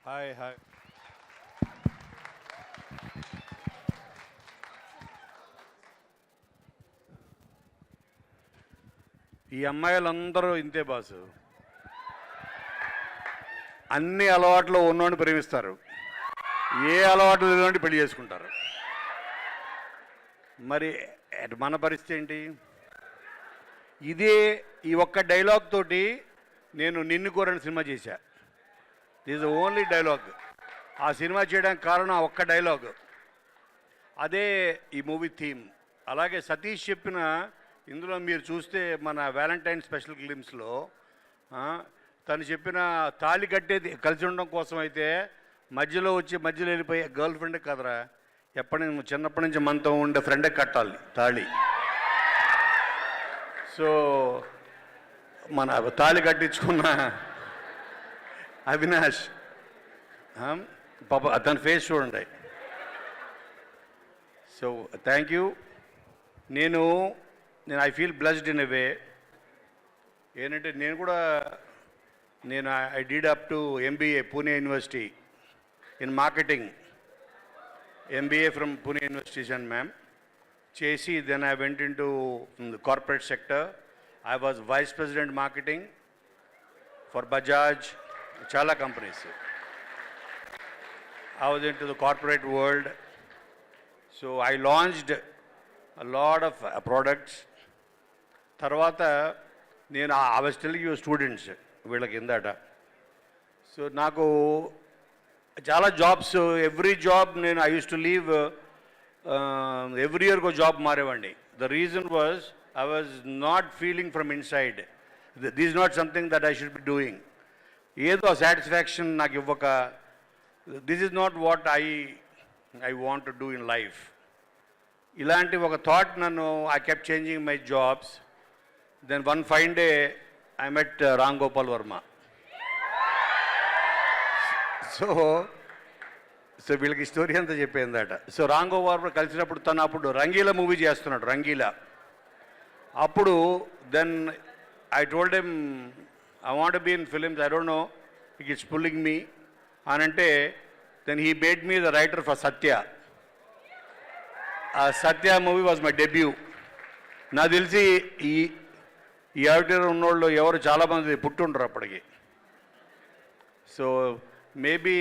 Hi hi. ఈ అమ్మాయిలందరూ ఇంతే బాసు. అన్ని అలవాట్లు ఉన్నోడిని ప్రేమిస్తారు, ఏ అలవాట్లు లేని పెళ్లి చేసుకుంటారు. మరి మన పరిస్థితి ఏంటి? ఇదే ఈ ఒక్క డైలాగ్ తోటి నేను నిన్ను కోరని సినిమా చేశా. This only dialogue. ఆ సినిమా చేయడానికి కారణం ఆ ఒక్క డైలాగ్. అదే ఈ మూవీ థీమ్. అలాగే సతీష్ చెప్పిన ఇందులో మీరు చూస్తే మన వ్యాలంటైన్ స్పెషల్ ఫిలిమ్స్లో తను చెప్పిన తాళి కట్టేది కలిసి ఉండడం కోసం అయితే మధ్యలో వెళ్ళిపోయే గర్ల్ ఫ్రెండ్ కదరా, చిన్నప్పటి నుంచి మనతో ఉండే ఫ్రెండే కట్టాలి తాళి. సో మన తాళి కట్టించుకున్న అవినాష్ పాప అతని ఫేస్ చూడండి. So thank you. నేను I feel blessed in a way. ఏంటంటే I did up to MBA Pune university in marketing. MBA from Pune university and మ్యామ్ చేసి then I went into corporate sector. I was vice president marketing for Bajaj, చాలా companies. I was into the corporate world. So I launched a lot of products. Tarvata I was telling you students వీళ్ళకి ఇందాట. So నాకు చాలా jobs, every job I used to leave every year job మారేవాడిని. The reason was I was not feeling from inside. This is not something that I should be doing. ఏదో satisfaction నాకు ఇవ్వక, this is not what I want to do in life. ఇలాంటి ఒక thought నన్ను I kept changing my jobs. Then one fine day I met Ram Gopal Varma. So వీళ్ళకి story అంతా చెప్పిందట. So Ram Gopal Varma కలిసినప్పుడు తను అప్పుడు రంగీలా మూవీ చేస్తున్నాడు, రంగీలా. అప్పుడు then I told him I want to be in films, I don't know, it's pulling me. Anante, then he made me the writer for Satya. Satya movie was my debut. Na తెలిసి ఈ actor ఉన్నోళ్ళు ఎవరు చాలామంది పుట్టుండ్రు అప్పటికి. So maybe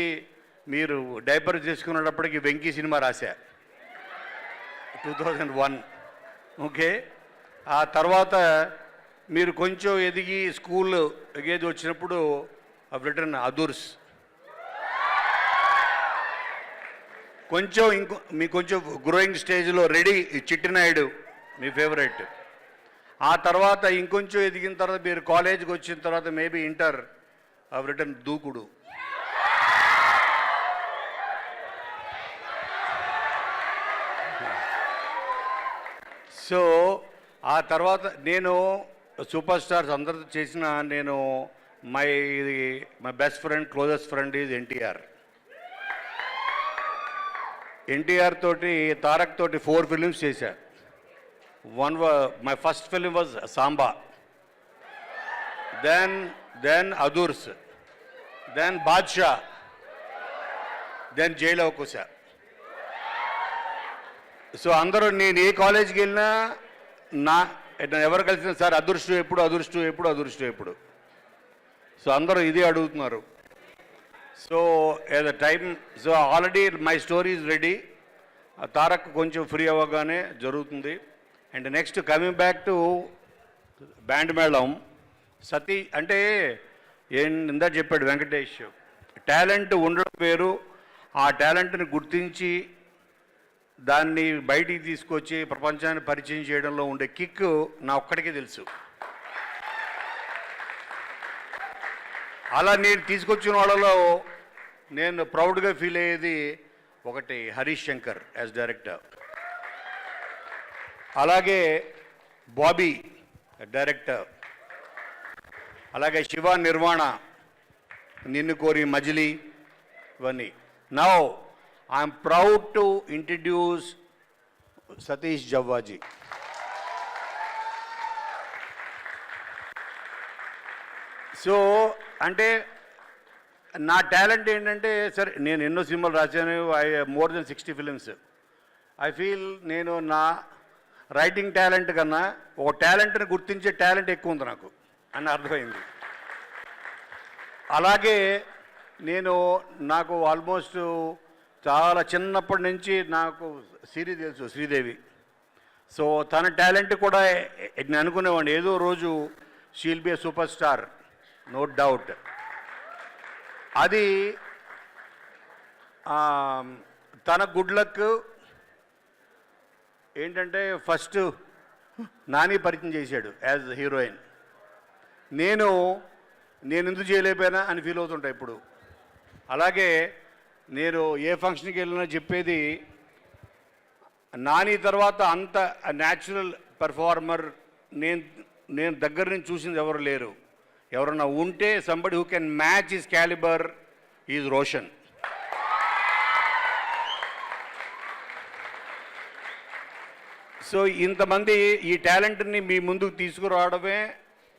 మీరు diaper చేసుకునేటప్పటికి Venky cinema రాశా 2001. Okay, ఆ తర్వాత మీరు కొంచెం ఎదిగి స్కూల్ ఎగేది వచ్చినప్పుడు రిటర్న్ అదుర్స్, కొంచెం మీకు కొంచెం గ్రోయింగ్ స్టేజ్లో రెడీ చిట్టినాయుడు మీ ఫేవరెట్. ఆ తర్వాత ఇంకొంచెం ఎదిగిన తర్వాత మీరు కాలేజీకి వచ్చిన తర్వాత maybe inter return Dookudu. So ఆ తర్వాత నేను సూపర్ స్టార్స్ అందరితో చేసిన my best friend, closest friend is NTR. NTR తోటి, తారక్ తోటి 4 ఫిలిమ్స్ చేశా. My first film was Samba, then Adhurs, then Baadshah, then Jai Lava Kusa. So అందరూ నేను ఏ కాలేజీకి వెళ్ళినా ఎవరు కలిసిన సార్ అదృష్టం ఎప్పుడు. సో అందరూ ఇదే అడుగుతున్నారు. So at the time, so already my story is ready. Tarak కొంచెం ఫ్రీ అవ్వగానే జరుగుతుంది. And next coming back to Band Melam. సతీ అంటే ఇందా చెప్పాడు వెంకటేష్, టాలెంట్ ఉండడం వేరు, ఆ టాలెంట్ని గుర్తించి దాన్ని బయటికి తీసుకొచ్చి ప్రపంచాన్ని పరిచయం చేయడంలో ఉండే కిక్ నా ఒక్కడికే తెలుసు. అలా నేను తీసుకొచ్చిన వాళ్ళలో నేను ప్రౌడ్గా ఫీల్ అయ్యేది ఒకటి హరీష్ శంకర్ యాజ్ డైరెక్టర్, అలాగే బాబీ డైరెక్టర్, అలాగే శివ నిర్వాణ, నిన్ను కోరి, మజిలీ, ఇవన్నీ. Now I'm proud to introduce Satish Javvaji. So అంటే నా టాలెంట్ ఏంటంటే, సరే నేను ఎన్నో సినిమాలు రాశాను, more than 60 films. I feel నేను నా రైటింగ్ టాలెంట్ కన్నా ఒక టాలెంట్ని గుర్తించే టాలెంట్ ఎక్కువ ఉంది నాకు అని అర్థమైంది. అలాగే నాకు ఆల్మోస్ట్ చాలా చిన్నప్పటి నుంచి నాకు సిరి తెలుసు, శ్రీదేవి. సో తన టాలెంట్ కూడా నేను అనుకునేవాడిని, ఏదో రోజు she'll be a superstar, no doubt. అది తన గుడ్ లక్ ఏంటంటే ఫస్ట్ నాని పరిచయం చేశాడు యాజ్ హీరోయిన్. నేను ఎందుకు చేయలేకపోయినా అని ఫీల్ అవుతుంటా ఇప్పుడు. అలాగే నేను ఏ ఫంక్షన్కి వెళ్ళినా చెప్పేది, నాని తర్వాత అంత న్యాచురల్ పెర్ఫార్మర్ నేను దగ్గర నుంచి చూసింది ఎవరు లేరు. ఎవరన్నా ఉంటే somebody who can match his calibre is Roshan. So ఇంతమంది ఈ టాలెంట్ని మీ ముందుకు తీసుకురావడమే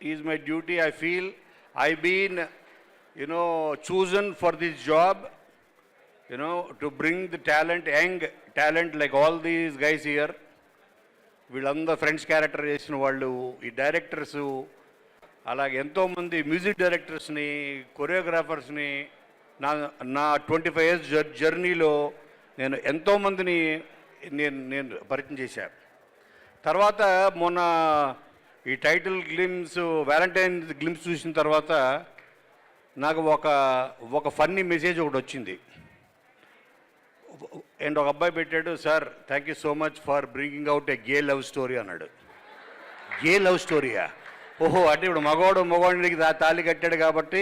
is my duty. I feel I been chosen for this job, to bring the talent, young talent like all these guys here. వీళ్ళందరూ ఫ్రెండ్స్ క్యారెక్టర్ చేసిన వాళ్ళు, ఈ డైరెక్టర్స్, అలాగే ఎంతోమంది మ్యూజిక్ డైరెక్టర్స్ని, కొరియోగ్రాఫర్స్ని నా 25 years జర్నీలో నేను ఎంతోమందిని నేను పరిచయం చేశాను. తర్వాత మొన్న ఈ టైటిల్ గ్లిమ్స్, వ్యాలంటైన్ గ్లిమ్స్ చూసిన తర్వాత నాకు ఒక ఫన్నీ మెసేజ్ ఒకటి వచ్చింది. అండ్ ఒక అబ్బాయి పెట్టాడు, sir thank you so much for bringing out a gay love story అన్నాడు. గే లవ్ స్టోరీయా? ఓహో, అంటే ఇప్పుడు మగవాడికి తాళి కట్టాడు కాబట్టి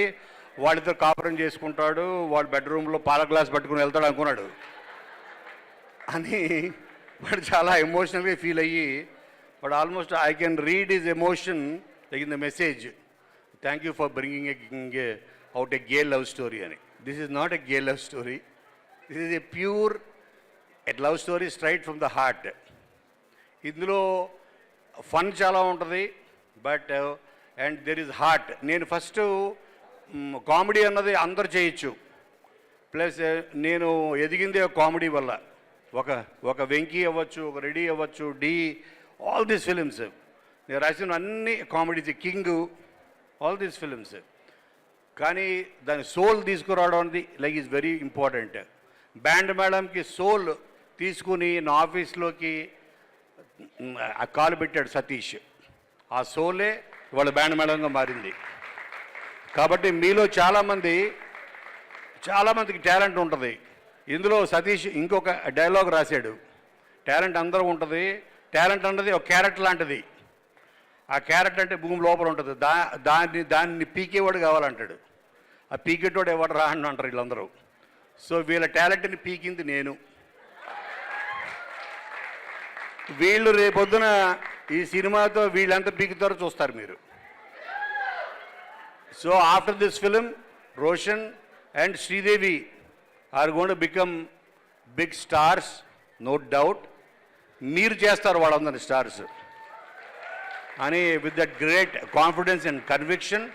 వాళ్ళిద్దరు కాపురం చేసుకుంటాడు, వాడు బెడ్రూమ్లో పాల గ్లాస్ పట్టుకుని వెళ్తాడు అనుకున్నాడు అని వాడు చాలా ఎమోషనల్గా ఫీల్ అయ్యి, but almost I can read his emotion in the message. Thank you for bringing out a gay love story అని. This is not a gay love story, this is a pure love story straight from the heart. ఇందులో fun చాలా ఉంటుంది, but and there is heart. నేను first comedy అన్నది అందరు చేయొచ్చు, plus నేను ఎదిగిందే comedy వల్ల. ఒక వెంకీ అవ్వచ్చు, ఒక రెడీ అవ్వచ్చు, డి, ఆల్ దీస్ ఫిలిమ్స్ నేను రాసిన అన్ని comedies, king, all these films. కానీ దాని సోల్ తీసుకురావడం అనేది like is very important. Band మేడంకి సోల్ తీసుకుని నా ఆఫీస్లోకి ఆ కాలు పెట్టాడు సతీష్. ఆ సోలే వాళ్ళ బ్యాండ్ మేడంగా మారింది. కాబట్టి మీలో చాలామందికి టాలెంట్ ఉంటుంది. ఇందులో సతీష్ ఇంకొక డైలాగ్ రాశాడు, టాలెంట్ అందరూ ఉంటుంది, టాలెంట్ అన్నది ఒక క్యారెక్టర్ లాంటిది. ఆ క్యారెక్టర్ అంటే భూమి లోపల ఉంటుంది, దాన్ని పీకేవాడు కావాలంటాడు. ఆ పీకేటోడు ఎవడు రా అని అంటారు వీళ్ళందరూ. సో వీళ్ళ టాలెంట్ని పీకింది నేను. వీళ్ళు రేపొద్దున ఈ సినిమాతో వీళ్ళంతా పీకుతారో చూస్తారు మీరు. So after this film, Roshan and Sridevi are going to become big stars, no doubt. మీరు చేస్తారు వాళ్ళందరినీ స్టార్స్ అని with that great confidence and conviction.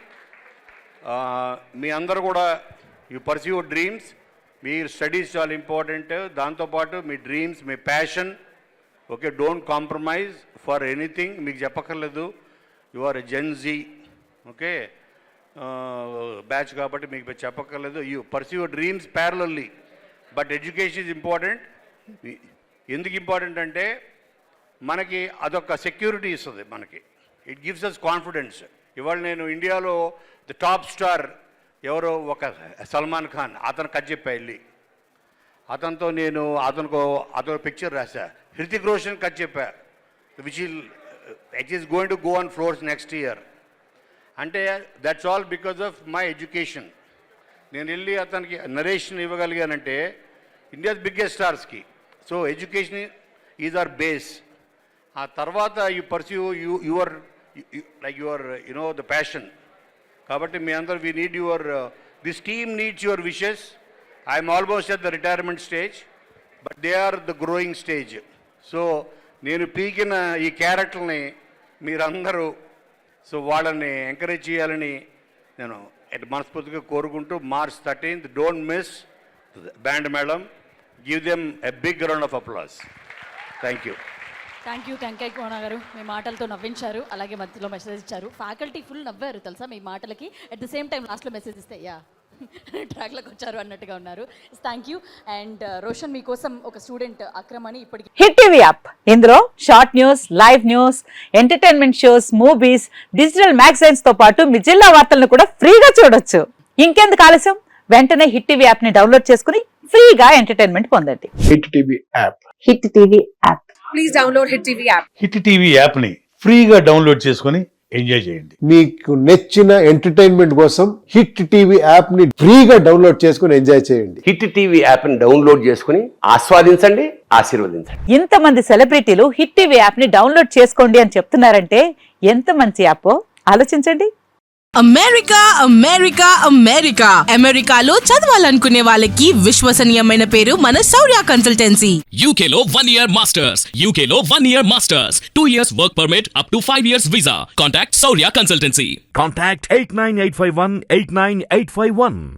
మీ అందరూ కూడా యూ పర్సూ యువర్ డ్రీమ్స్. మీ స్టడీస్ చాలా ఇంపార్టెంట్, దాంతోపాటు మీ డ్రీమ్స్, మీ passion. Okay, don't compromise for anything. మీకు చెప్పక్కర్లేదు, you are a Gen Z, okay batch కాబట్టి మీకు చెప్పక్కర్లేదు. You pursue your dreams parallelly, but education is important. ఎందుకు ఇంపార్టెంట్ అంటే మనకి అదొక సెక్యూరిటీ ఇస్తుంది మనకి. It gives us confidence. ఇవాళ నేను ఇండియాలో ది టాప్ స్టార్ ఎవరో ఒక సల్మాన్ ఖాన్, అతను కథ చెప్పా వెళ్ళి, అతను పిక్చర్ రాశా. హృతిక్ రోషన్ కథ చెప్పా, it is going to go on floors next year. అంటే that's all because of my education. నేను వెళ్ళి అతనికి నరేషన్ ఇవ్వగలిగానంటే ఇండియాస్ బిగ్గెస్ట్ స్టార్స్కి. So education is our base. ఆ తర్వాత you pursue your the passion. కాబట్టి మీ అందరు we need this team needs your wishes. I'm almost at the retirement stage, but they are the growing stage. So నేను పీకిన ఈ క్యారెక్టర్ని మీరందరూ వాళ్ళని ఎంకరేజ్ చేయాలని నేను మనస్ఫూర్తిగా కోరుకుంటూ March 13th, don't miss Band Melam. Give them a big round of applause. Thank you. Thank you Venkaiah Kona garu, మీ మాటలతో నవ్వించారు, అలాగే మధ్యలో మెసేజ్ ఇచ్చారు. ఫ్యాకల్టీ ఫుల్ నవ్వారు తెలుసా మీ మాటలకి. అట్ ద సేమ్ టైం లాస్ట్లో మెసేజ్ ఇస్తే యా ట్రాక్లోకి వచ్చారు అన్నట్టుగా ఉన్నారు. Thank you. అండ్ రోషన్ మీకోసం ఒక స్టూడెంట్ అక్రమ్ అని ఇప్పటికి హిట్ టీవీ యాప్, ఇందులో short news, live news, entertainment shows, movies, digital magazines తో పాటు మీ జిల్లా వార్తలను కూడా ఫ్రీగా చూడొచ్చు. ఇంకెందుకు ఆలస్యం, వెంటనే హిట్ టీవీ యాప్ ని డౌన్లోడ్ చేసుకుని ఫ్రీగా ఎంటర్టైన్మెంట్ పొందండి. Hit TV app. Hit TV app. Please download hit TV app. Hit TV యాప్ని ఫ్రీగా డౌన్లోడ్ చేసుకొని ఎంజాయ్ చేయండి. మీకు నచ్చిన ఎంటర్టైన్మెంట్ కోసం హిట్ టీవీ యాప్ ని ఫ్రీగా డౌన్లోడ్ చేసుకుని ఎంజాయ్ చేయండి. హిట్ టీవీ యాప్ని డౌన్లోడ్ చేసుకుని ఆస్వాదించండి, ఆశీర్వదించండి. ఇంతమంది సెలబ్రిటీలు హిట్ టీవీ యాప్ ని డౌన్లోడ్ చేసుకోండి అని చెప్తున్నారంటే ఎంత మంచి యాప్ ఆలోచించండి. అమెరికా అమెరికా అమెరికా అమెరికాలో చదవాలనుకునే వాళ్ళకి విశ్వసనీయమైన పేరు మన శౌర్య కన్సల్టెన్సీ. UK లో 1 year masters, UK లో 1 year masters, 2 years work permit up to 5 years visa. Contact Saurya Consultancy. Contact 89851 89851.